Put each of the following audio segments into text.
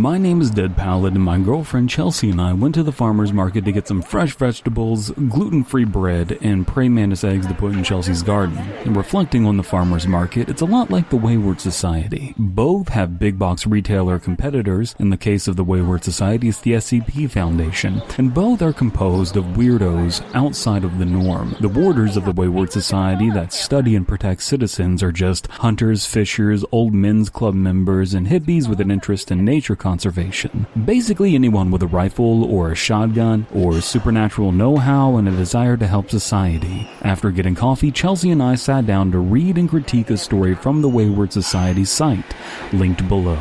My name is Dead Pallet, and my girlfriend Chelsea and I went to the farmer's market to get some fresh vegetables, gluten-free bread, and praying mantis eggs to put in Chelsea's garden. And reflecting on the farmer's market, it's a lot like the Wayward Society. Both have big box retailer competitors. In the case of the Wayward Society, it's the SCP Foundation. And both are composed of weirdos outside of the norm. The warders of the Wayward Society that study and protect citizens are just hunters, fishers, old men's club members, and hippies with an interest in nature conservation. Basically anyone with a rifle or a shotgun or supernatural know-how and a desire to help society. After getting coffee, Chelsea and I sat down to read and critique a story from the Wayward Society site, linked below.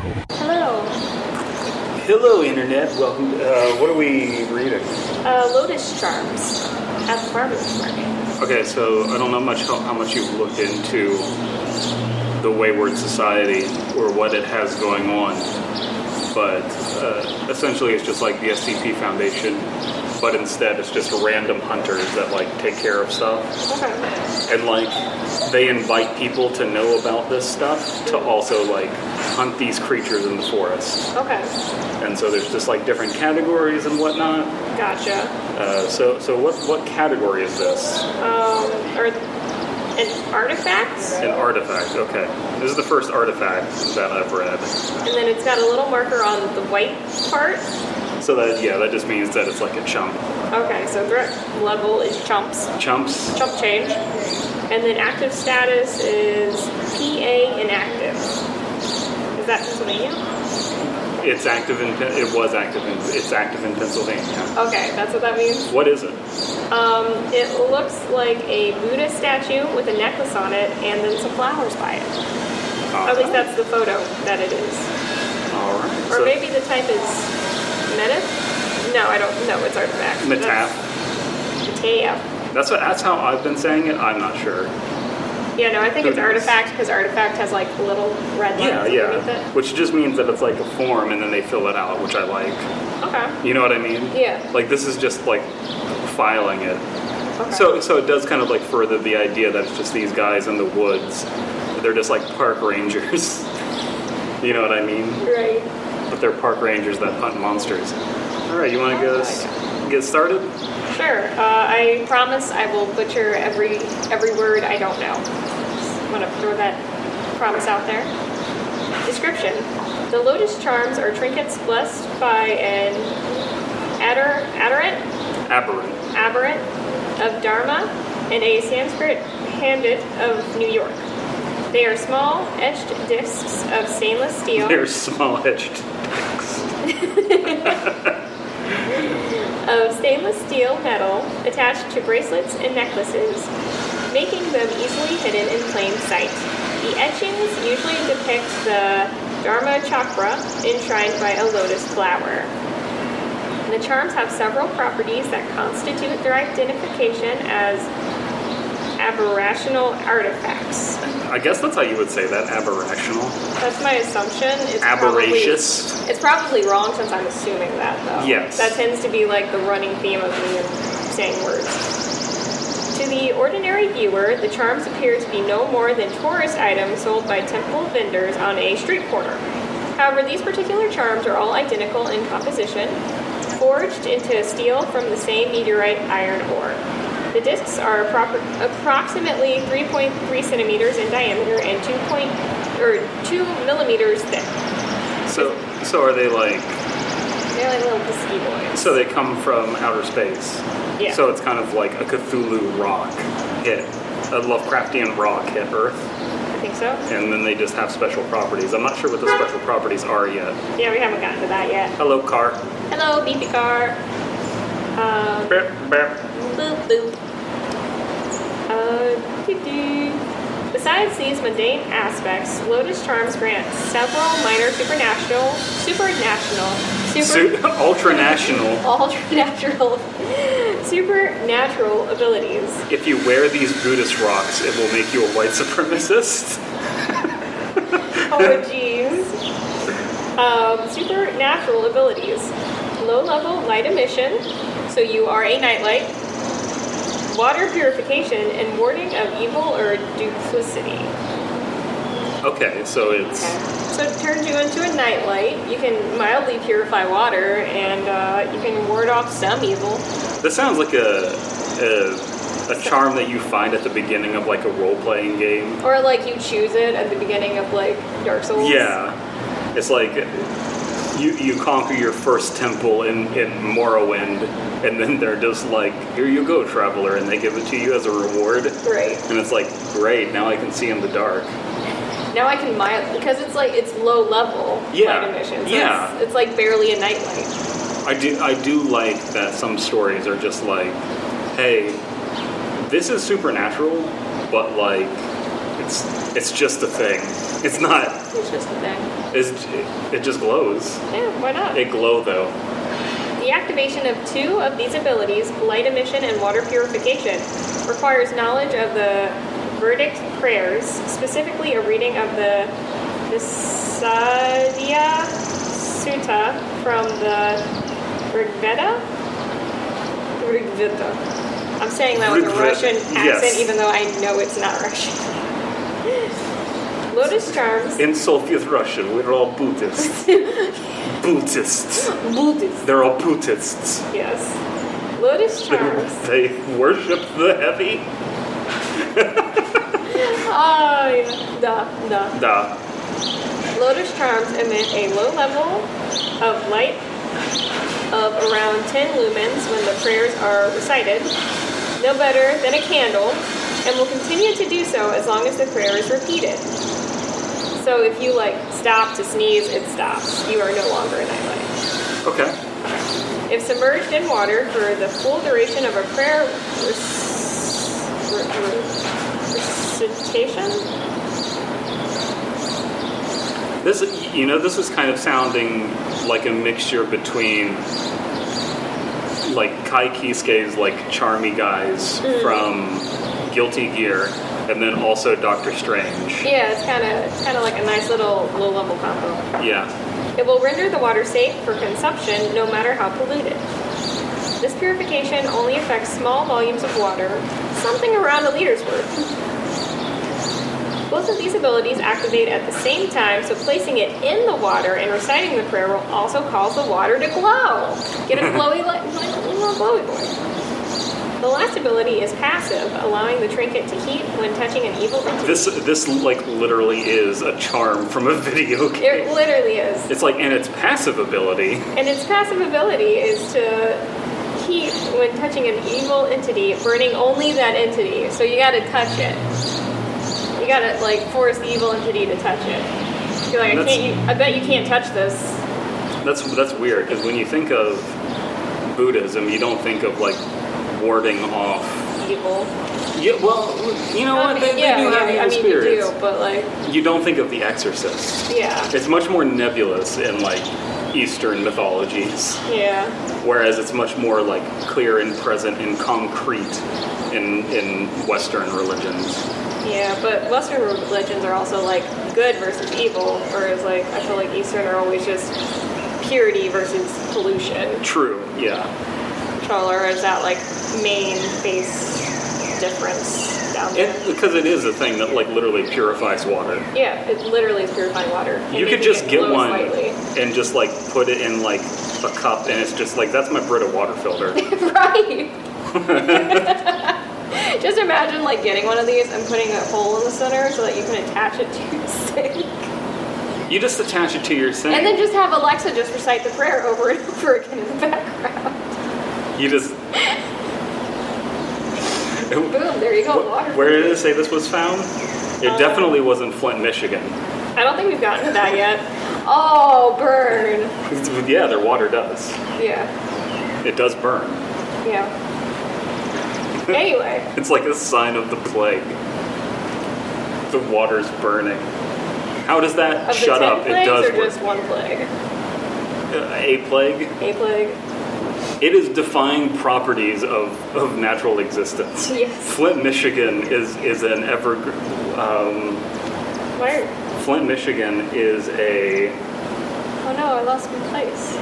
Hello, Internet. Welcome. What are we reading? Lotus charms at the farmer's market. Okay, so I don't know how much you've looked into the Wayward Society or what it has going on, but essentially it's just like the SCP Foundation, but instead it's just random hunters that like take care of stuff. Okay. And like they invite people to know about this stuff to also like hunt these creatures in the forest. Okay. And so there's just like different categories and whatnot. Gotcha. So what category is this? An artifact? An artifact, okay. This is the first artifact that I've read. And then it's got a little marker on the white part. So that just means that it's like a chump. Okay, so threat level is chumps. Chumps? Chump change. And then active status is PA inactive. Is that Pennsylvania? It's active in Pennsylvania. Okay, that's what that means? What is it? It looks like a Buddha statue with a necklace on it and then some flowers by it. At least that's the photo that it is. Alright. Or maybe the type is Metaf? No, I don't know. It's artifact. Metaf. Metaf. That's how I've been saying it. I'm not sure. Yeah, no, I think it's artifact because artifact has like little red lines underneath it. Which just means that it's like a form and then they fill it out, which I like. Okay. You know what I mean? Yeah. Like this is just like filing it. Okay. So it does kind of like further the idea that it's just these guys in the woods. They're just like park rangers. You know what I mean? Right. But they're park rangers that hunt monsters. All right, you want to get started? Sure. I promise I will butcher every word I don't know. I'm going to throw that promise out there. Description. The Lotus charms are trinkets blessed by an aberrant of Dharma and a Sanskrit pandit of New York. They are small, etched discs of stainless steel. They're small, etched discs. Of stainless steel metal attached to bracelets and necklaces, making them easily hidden in plain sight. The etchings usually depict the Dharma chakra enshrined by a lotus flower. The charms have several properties that constitute their identification as aberrational artifacts. I guess that's how you would say that, aberrational. That's my assumption. It's aberracious. It's probably wrong since I'm assuming that, though. Yes. That tends to be like the running theme of me saying words. To the ordinary viewer, the charms appear to be no more than tourist items sold by temple vendors on a street corner. However, these particular charms are all identical in composition, forged into steel from the same meteorite iron ore. The discs are approximately 3.3 centimeters in diameter and 2 millimeters thick. So are they like... They're like little pesky boys. So they come from outer space. Yeah. So it's kind of like a Cthulhu rock hit. A Lovecraftian rock hit Earth. I think so. And then they just have special properties. I'm not sure what the special properties are yet. Yeah, we haven't gotten to that yet. Hello, car. Hello, beepy car. Beep, beep. Boop, boop. Besides these mundane aspects, Lotus charms grant several minor supernatural abilities. If you wear these Buddhist rocks, it will make you a white supremacist. Oh, jeez. Supernatural abilities. Low-level light emission, so you are a nightlight. Water purification and warding of evil or duplicity. Okay, so it's... Okay. So it turns you into a nightlight. You can mildly purify water, and you can ward off some evil. This sounds like a charm that you find at the beginning of like a role-playing game. Or like you choose it at the beginning of like Dark Souls. Yeah. It's like you conquer your first temple in Morrowind, and then they're just like, here you go, traveler, and they give it to you as a reward. Right. And it's like, great, now I can see in the dark. Now I can because it's like it's low level light emission. So Yeah. It's like barely a nightlight. I do like that some stories are just like, hey, this is supernatural, but like it's just a thing. It's not. It's just a thing. It just glows. Yeah, why not? It glow though. The activation of 2 of these abilities, light emission and water purification, requires knowledge of the Vedic prayers, specifically a reading of the Sadhya Sutta from the Rigveda. I'm saying that with a Russian accent, yes. even though I know it's not Russian. Lotus charms. In Soviet Russia, we're all Buddhists. Buddhists. Buddhists. They're all Buddhists. Yes. Lotus charms. They worship the heavy. Oh, yeah. Da. Lotus charms emit a low level of light of around 10 lumens when the prayers are recited, no better than a candle, and will continue to do so as long as the prayer is repeated. So if you like stop to sneeze, it stops. You are no longer a nightlight. Okay. If submerged in water for the full duration of a prayer recitation. This is kind of sounding like a mixture between like Kai Kisuke's like charmy guys from Guilty Gear, and then also Doctor Strange. Yeah, it's kind of like a nice little low-level combo. Yeah. It will render the water safe for consumption, no matter how polluted. This purification only affects small volumes of water, something around a liter's worth. Both of these abilities activate at the same time, so placing it in the water and reciting the prayer will also cause the water to glow. Get a glowy, like a little glowy boy. The last ability is passive, allowing the trinket to heat when touching an evil entity. This like literally is a charm from a video game. It literally is. It's like, and its passive ability. And its passive ability is to heat when touching an evil entity, burning only that entity. So you gotta touch it. You gotta like force the evil entity to touch it. You're like, I bet you can't touch this. That's weird, because when you think of Buddhism, you don't think of like warding off Evil. Yeah, well, you know what? They do have evil spirits. You do, but like... You don't think of The Exorcist. Yeah. It's much more nebulous in, like, Eastern mythologies. Yeah. Whereas it's much more, like, clear and present and concrete in Western religions. Yeah, but Western religions are also, like, good versus evil, whereas, like, I feel like Eastern are always just purity versus pollution. True, yeah. Or is that, like, main base difference down there? Because it is a thing that, like, literally purifies water. Yeah, it literally is purifying water. You could just get one slightly. and just, like, put it in, like, a cup, and it's just, like, that's my Brita water filter. Right! Just imagine, like, getting one of these and putting a hole in the center so that you can attach it to your sink. You just attach it to your sink. And then just have Alexa just recite the prayer over and over again in the background. You just... Boom, there you go, water. Where did it say this was found? It definitely was in Flint, Michigan. I don't think we've gotten to that yet. Oh, burn. Yeah, their water does. Yeah. It does burn. Yeah. Anyway. It's like a sign of the plague. The water's burning. How does that shut up? It does or work. Just one plague? A plague? A plague. It is defying properties of natural existence. Yes. Flint, Michigan is an Where? Flint, Michigan is a... Oh no, I lost my place.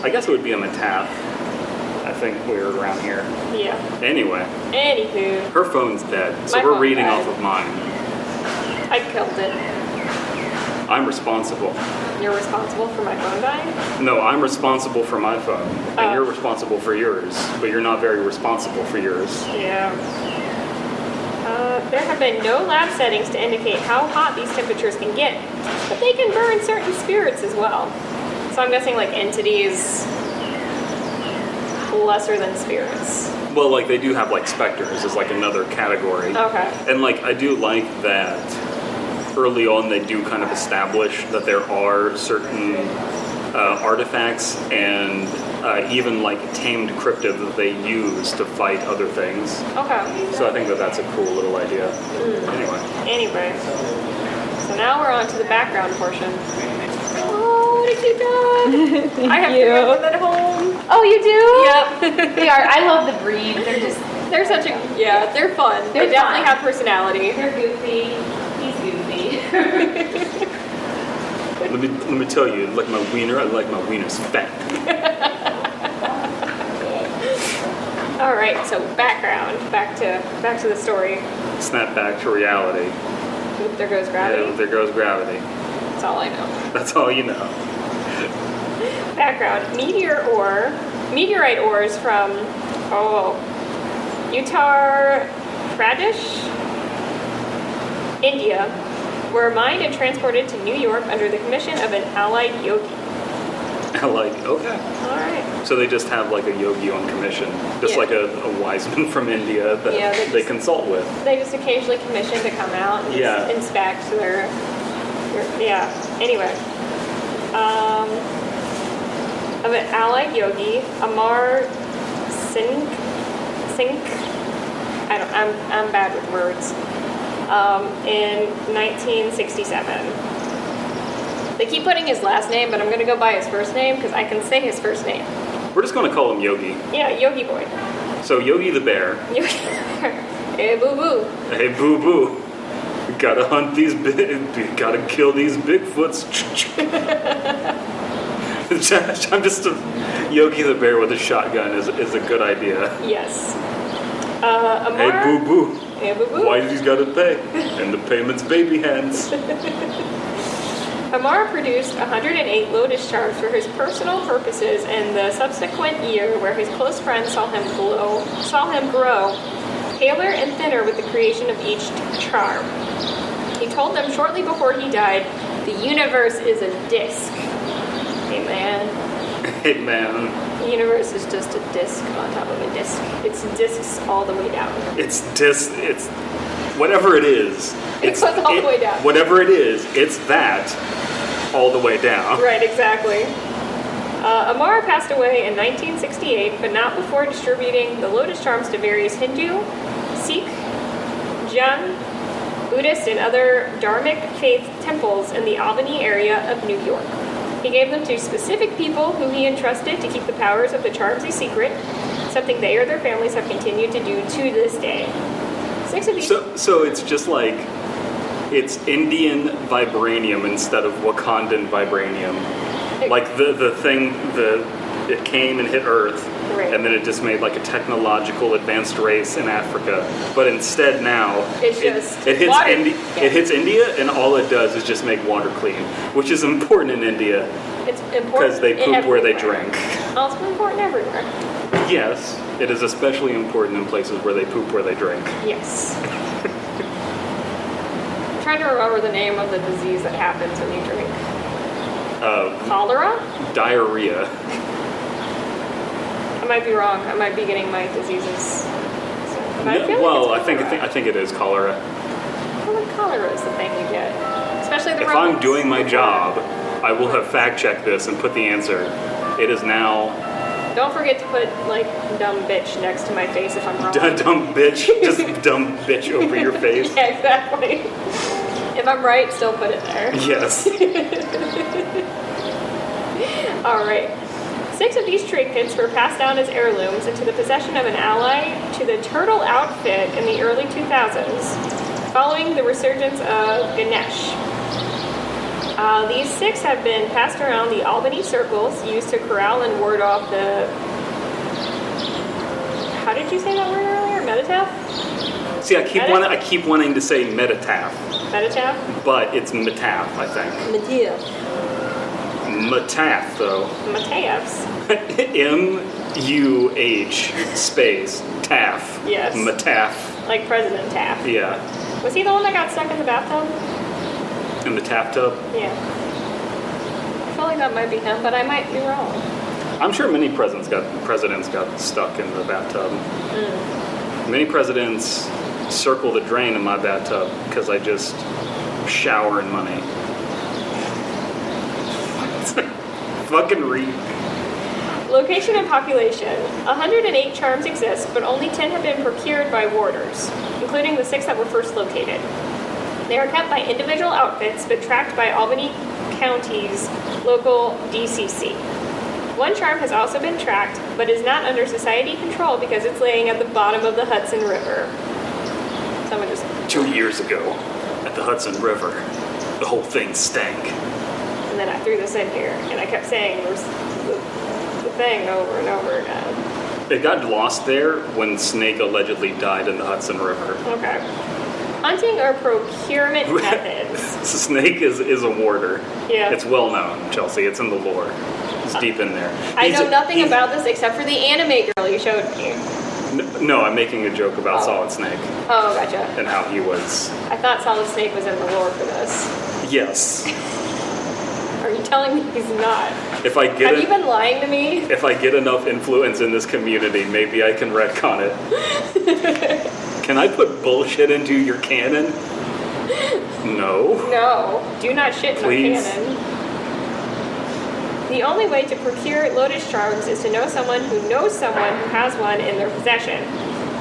I guess it would be a Metaph. I think we're around here. Yeah. Anyway. Anywho. Her phone's dead, so we're reading off of mine. I killed it. I'm responsible. You're responsible for my phone dying? No, I'm responsible for my phone, and Oh. you're responsible for yours, but you're not very responsible for yours. Yeah. There have been no lab settings to indicate how hot these temperatures can get, but they can burn certain spirits as well. So I'm guessing like entities lesser than spirits. Well, like, they do have, like, specters as, like, another category. Okay. And, like, I do like that early on they do kind of establish that there are certain artifacts and even, like, tamed cryptid that they use to fight other things. Okay. So I think that that's a cool little idea. Anyway. So now we're on to the background portion. Oh, what a cute dog! I have three of them at home. Oh, you do? Yep. They are. I love the breed. They're such a, yeah, they're fun. They're They definitely fun. have personality. They're goofy. He's goofy. Let me tell you, like my wiener, I like my wieners fat. All right, so background. Back to the story. Snap back to reality. Oop, there goes gravity. Yeah, there goes gravity. That's all I know. That's all you know. Background: meteorite ores from Uttar Pradesh, India, were mined and transported to New York under the commission of an allied yogi. Like, okay. All right. So they just have like a yogi on commission, just Yeah. like a wise man from India that Yeah, they just- consult with. They just occasionally commission to come out and Yeah. inspect their yeah. Anyway, of an allied yogi, Amar Singh. I'm bad with words. In 1967. They keep putting his last name, but I'm gonna go by his first name because I can say his first name. We're just gonna call him Yogi. Yeah, Yogi Boy. So Yogi the bear. Yogi. Hey, boo boo. Hey, boo boo. We gotta hunt these we gotta kill these Bigfoots. I'm just Yogi the bear with a shotgun is a good idea. Yes. Hey, Amar. boo boo. Hey, boo boo. Why he's gotta pay? And the payment's baby hands. Amar produced 108 Lotus charms for his personal purposes in the subsequent year, where his close friends saw him grow paler and thinner with the creation of each charm. He told them shortly before he died, "The universe is a disc." Hey man, Hey man, the universe is just a disc on top of a disc. It's discs all the way down. it's whatever it is. It goes all the way down. Whatever it is, it's that all the way down. Right, exactly. Amar passed away in 1968, but not before distributing the Lotus charms to various Hindu, Sikh, Jain, Buddhist, and other Dharmic faith temples in the Albany area of New York. He gave them to specific people who he entrusted to keep the powers of the charms a secret, something they or their families have continued to do to this day. 6 of these... So it's just like it's Indian vibranium instead of Wakandan vibranium. Like the thing it came and hit Earth, Right. and then it just made like a technological advanced race in Africa. But instead now It's just it hits water. India. Yeah. It hits India, and all it does is just make water clean, which is important in India It's important because they poop where they everywhere. drink. Oh, it's important everywhere. Yes, it is especially important in places where they poop where they drink. Yes. I'm trying to remember the name of the disease that happens when you drink. Cholera? Diarrhea. I might be wrong. I might be getting my diseases. But I feel Well, like I it's cholera. think it is cholera. I feel like cholera is the thing you get. Especially the If I'm rodents. doing my job, I will have fact-checked this and put the answer. It is now Don't forget to put, like, dumb bitch next to my face if I'm wrong. dumb bitch. Just dumb bitch over your face. Yeah, exactly. If I'm right, still put it there. Yes. All right. 6 of these trinkets were passed down as heirlooms into the possession of an ally to the turtle outfit in the early 2000s, following the resurgence of Ganesh. These 6 have been passed around the Albany circles, used to corral and ward off the... How did you say that word earlier? Meditaph? See, I keep wanting to say Metataph, Metataph? but it's Metaph, I think. Mataph. Metaph, though. Mataphs. M-U-H space Taff. Yes. Metaph. Like President Taft. Yeah. Was he the one that got stuck in the bathtub? In the tap tub? Yeah. I feel like that might be him, but I might be wrong. I'm sure many presidents got stuck in the bathtub. Many presidents circle the drain in my bathtub because I just shower in money. Fucking read. Location and population. 108 charms exist, but only 10 have been procured by warders, including the 6 that were first located. They are kept by individual outfits, but tracked by Albany County's local DCC. One charm has also been tracked, but is not under society control because it's laying at the bottom of the Hudson River. Someone just... 2 years ago, at the Hudson River, the whole thing stank. And then I threw this in here, and I kept saying the thing over and over again. It got lost there when Snake allegedly died in the Hudson River. Okay. Hunting or procurement methods. Snake is a warder. Yeah. It's well known, Chelsea. It's in the lore. It's deep in there. I know nothing about this except for the anime girl you showed me. No, I'm making a joke about Solid Snake Oh, gotcha. and how he was. I thought Solid Snake was in the lore for this. Yes. Are you telling me he's not? If I get Have you been lying to me? If I get enough influence in this community, maybe I can retcon it. Can I put bullshit into your canon? No. No. Do not shit in Please. our canon. The only way to procure Lotus charms is to know someone who knows someone who has one in their possession.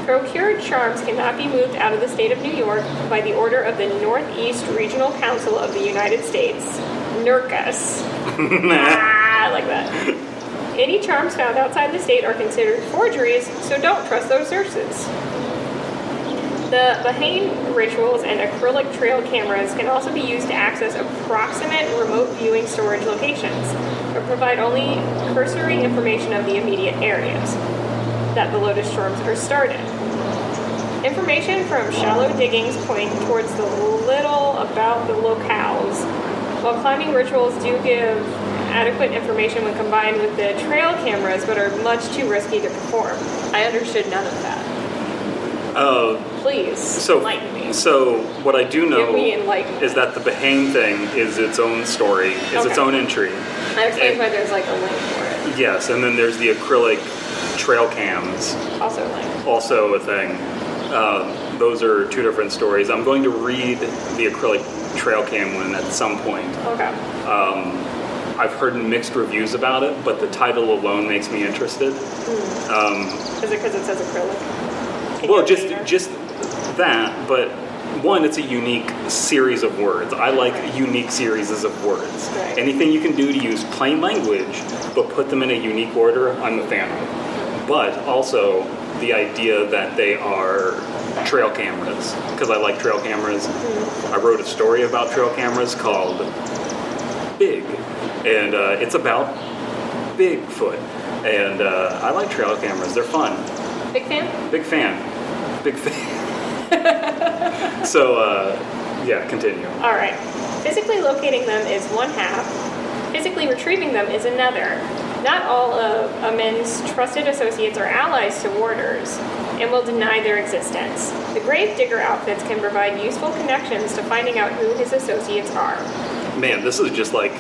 Procured charms cannot be moved out of the state of New York by the order of the Northeast Regional Council of the United States. NERCUS. I like that. Any charms found outside the state are considered forgeries, so don't trust those sources. The Baha'in rituals and acrylic trail cameras can also be used to access approximate remote viewing storage locations, but provide only cursory information of the immediate areas that the Lotus storms are stored in. Information from shallow diggings point towards the little about the locales, while climbing rituals do give adequate information when combined with the trail cameras, but are much too risky to perform. I understood none of that. Please, enlighten me. So what I do know Give me enlightenment. is that the Baha'in thing is its own story, is its own entry. That explains why there's like a link for it. Yes, and then there's the acrylic trail cams, Also a link. also a thing. Those are two different stories. I'm going to read the acrylic trail cam one at some point. Okay. I've heard mixed reviews about it, but the title alone makes me interested. Is it because it says acrylic? Well, just that, but one, it's a unique series of words. I like unique series of words. Right. Anything you can do to use plain language, but put them in a unique order, I'm a fan of. But also the idea that they are trail cameras, because I like trail cameras. I wrote a story about trail cameras called Big, and it's about Bigfoot. And I like trail cameras. They're fun. Big fan? Big fan. Big fan. So, yeah, continue. All right. Physically locating them is one half. Physically retrieving them is another. Not all of a men's trusted associates are allies to warders and will deny their existence. The gravedigger outfits can provide useful connections to finding out who his associates are. Man, this is just like,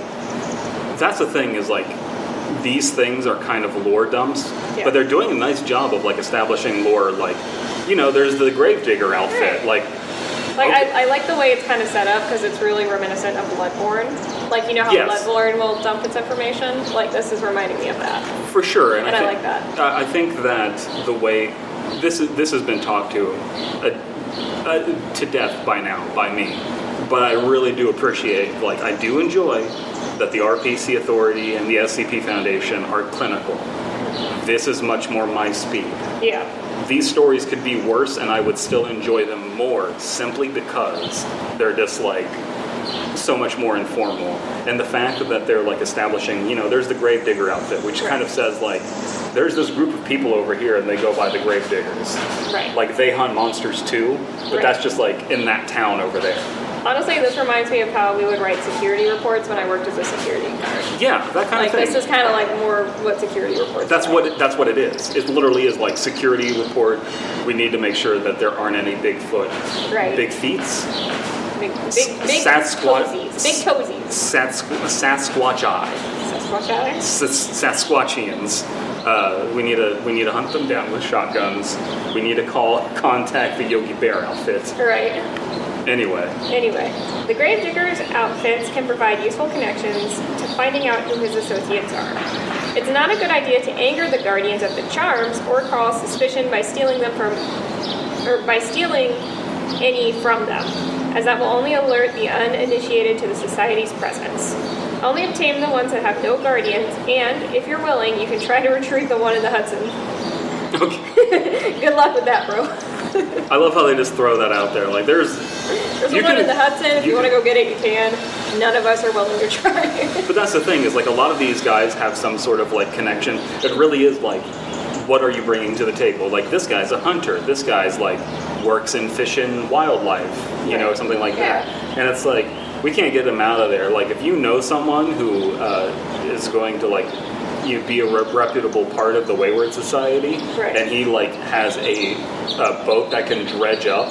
that's the thing is like, these things are kind of lore dumps, but they're doing a nice job of like establishing lore. Like, you know, there's the gravedigger outfit. Right. I like the way it's kind of set up because it's really reminiscent of Bloodborne. Like, you know how Bloodborne will dump its information? Like, this is reminding me of that. For sure. And I like that. I think that the way this has been talked to death by now, by me. But I really do appreciate, like, I do enjoy that the RPC Authority and the SCP Foundation are clinical. This is much more my speed. Yeah. These stories could be worse and I would still enjoy them more simply because they're just like so much more informal. And the fact that they're like establishing, there's the Gravedigger outfit, which kind of says like, there's this group of people over here and they go by the Gravediggers. Right. Like they hunt monsters too, but that's just like in that town over there. Honestly, this reminds me of how we would write security reports when I worked as a security guard. Yeah, that kind of thing. This is kind of like more what security reports That's are what it is. It literally is like security report. We need to make sure that there aren't any Bigfoot, big feets, Big Sasquatch, toesies. Big toesies. Sasquatchi, Sasquatchians. We need to hunt them down with shotguns. We need to contact the Yogi Bear outfit. Right. Anyway, the Gravediggers' outfits can provide useful connections to finding out who his associates are. It's not a good idea to anger the guardians of the charms or cause suspicion by stealing any from them, as that will only alert the uninitiated to the society's presence. Only obtain the ones that have no guardians, and if you're willing, you can try to retrieve the one in the Hudson. Okay. Good luck with that, bro. I love how they just throw that out there. Like, there's one in the Hudson. If you want to go get it, you can. None of us are willing to try. But that's the thing, is like a lot of these guys have some sort of like connection. It really is like, what are you bringing to the table? Like, this guy's a hunter. This guy's like works in fish and wildlife, something like that. And it's like, we can't get them out of there. Like, if you know someone who is going to like be a reputable part of the Wayward Society, and he like has a boat that can dredge up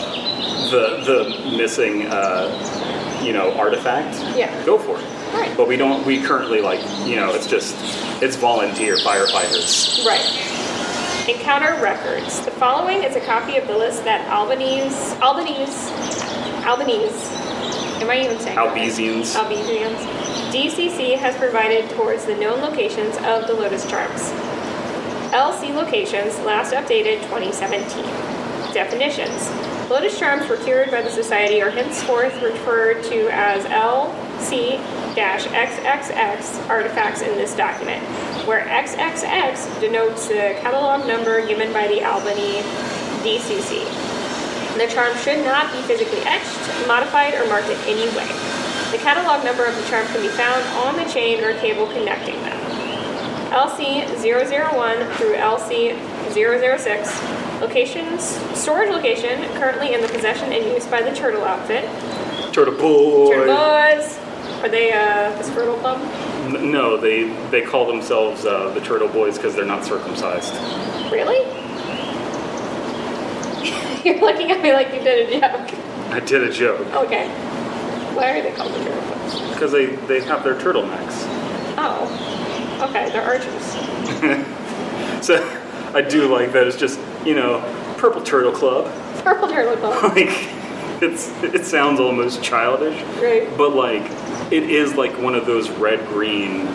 the missing artifact, go for it. Right. But we currently like, it's volunteer firefighters. Right. Encounter records. The following is a copy of the list that Albanians, am I even saying Albesians. DCC has provided towards the known locations of the Lotus charms. LC locations last updated 2017. Definitions. Lotus charms procured by the Society are henceforth referred to as LC-XXX artifacts in this document, where XXX denotes the catalog number given by the Albany DCC. The charm should not be physically etched, modified, or marked in any way. The catalog number of the charm can be found on the chain or cable connecting them. LC001 through LC006. Storage location currently in the possession and use by the Turtle outfit. Turtle Boy. Turtle Boys. Are they the Squirtle Club? No, they call themselves the Turtle Boys because they're not circumcised. Really? You're looking at me like you did a joke. I did a joke. Okay. Why are they called the Turtle Boys? Because they have their turtlenecks. Oh. Okay, they're archers. So I do like that. It's just, Purple Turtle Club. Purple Turtle Club. Like, it sounds almost childish. Right. But like, it is like one of those red-green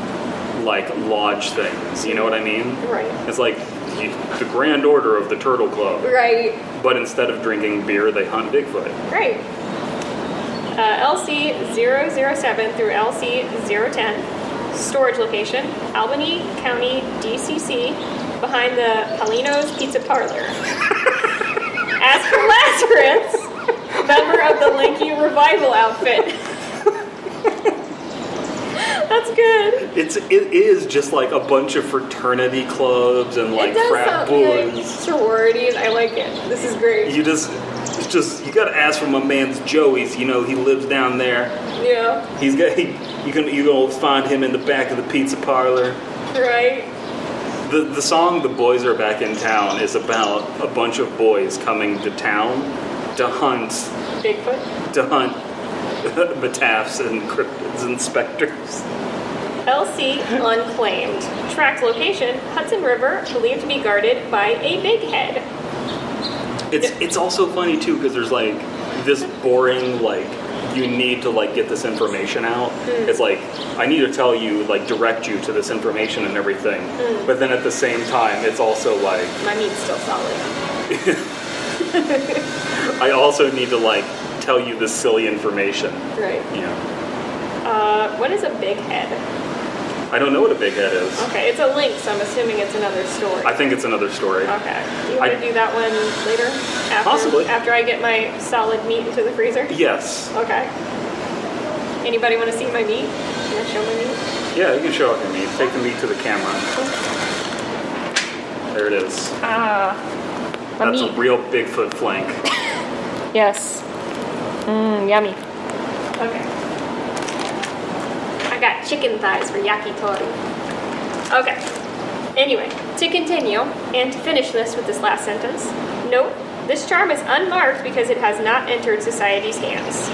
like lodge things. You know what I mean? Right. It's like the Grand Order of the Turtle Club. Right. But instead of drinking beer, they hunt Bigfoot. Right. LC007 through LC010. Storage location, Albany County, DCC, behind the Paulino's Pizza Parlor. As for Lazarus, member of the Linky Revival outfit. That's good. It is just like a bunch of fraternity clubs and like frat boys. Like sororities. I like it. This is great. You gotta ask for my man's Joey's. He lives down there. Yeah. You're gonna find him in the back of the pizza parlor. Right. The song "The Boys Are Back in Town" is about a bunch of boys coming to town to hunt Bigfoot. To hunt metaphs and cryptids and specters. LC unclaimed. Tracked location: Hudson River, believed to be guarded by a big head. It's also funny too because there's like this boring like you need to like get this information out. It's like I need to tell you like direct you to this information and everything, but then at the same time it's also like my meat's still solid. I also need to like tell you this silly information. Right. Yeah. What is a big head? I don't know what a big head is. Okay, it's a link, so I'm assuming it's another story. I think it's another story. Okay. Do you want to do that one later? Possibly. After I get my solid meat into the freezer? Yes. Okay. Anybody want to see my meat? Can I show my meat? Yeah, you can show off your meat. Take the meat to the camera. There it is. My That's meat. a real Bigfoot flank. Yes. Yummy. Okay. I got chicken thighs for yakitori. Okay. Anyway, to continue, and to finish this with this last sentence, note, this charm is unmarked because it has not entered society's hands.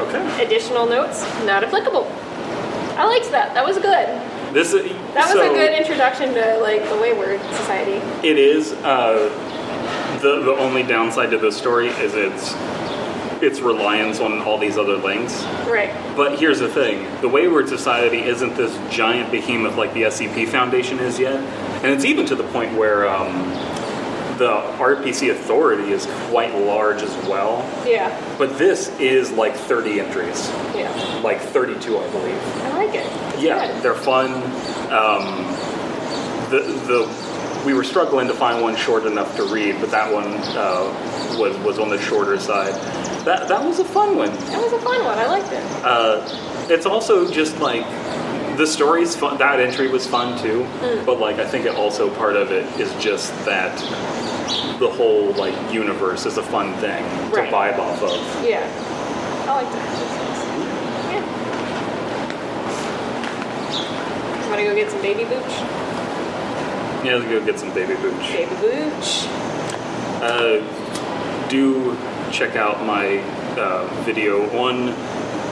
Okay. Additional notes, not applicable. I liked that. That was good. That was a good introduction to, like, the Wayward Society. It is. The only downside to this story is its reliance on all these other links. Right. But here's the thing. The Wayward Society isn't this giant behemoth like the SCP Foundation is yet. And it's even to the point where the RPC Authority is quite large as well. Yeah. But this is like 30 entries. Yeah. Like 32, I believe. I like it. It's Yeah, good. they're fun. We were struggling to find one short enough to read, but that one was on the shorter side. That was a fun one. That was a fun one. I liked it. It's also just like the story's fun. That entry was fun too, but like I think it also part of it is just that the whole like universe is a fun thing to Right. vibe off of. Yeah. I liked it. Yeah. Want to go get some baby booch? Yeah, let's go get some baby booch. Baby booch. Do check out my video on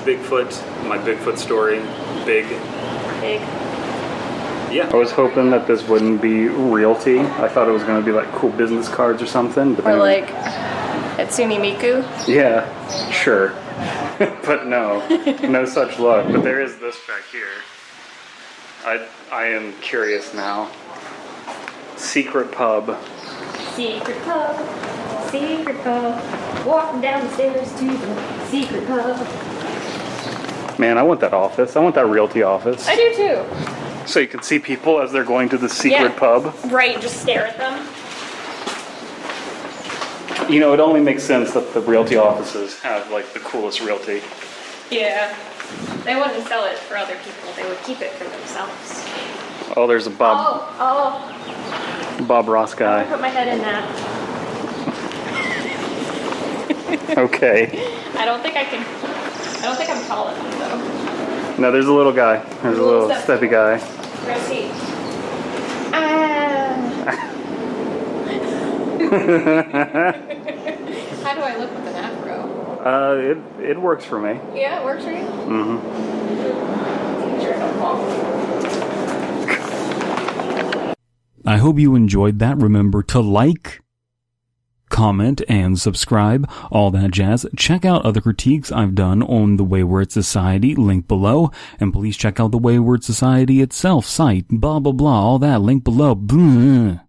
Bigfoot, my Bigfoot story, Big. Yeah. I was hoping that this wouldn't be realty. I thought it was going to be like cool business cards or something. But Or then like Hatsune Miku. yeah, sure. But no such luck. But there is this back here. I am curious now. Secret pub. Secret pub. Secret pub. Walking down the stairs to the secret pub. Man, I want that office. I want that realty office. I do too. So you can see people as they're going to the secret Yeah. pub. Right, just stare at them. You know, it only makes sense that the realty offices have like the coolest realty. Yeah. They wouldn't sell it for other people. They would keep it for themselves. Oh, there's a Bob Ross I guy. put my head in that. Okay. I don't think I'm tall enough though. No, there's a little guy. There's a little Little steppy guy. Let's see. How do I look with an afro? It works for me. Yeah, it works for you? Mm-hmm. Sure, don't fall. I hope you enjoyed that. Remember to like, comment, and subscribe, all that jazz. Check out other critiques I've done on the Wayward Society, link below, and please check out the Wayward Society itself, site, blah blah blah, all that, link below. Blah.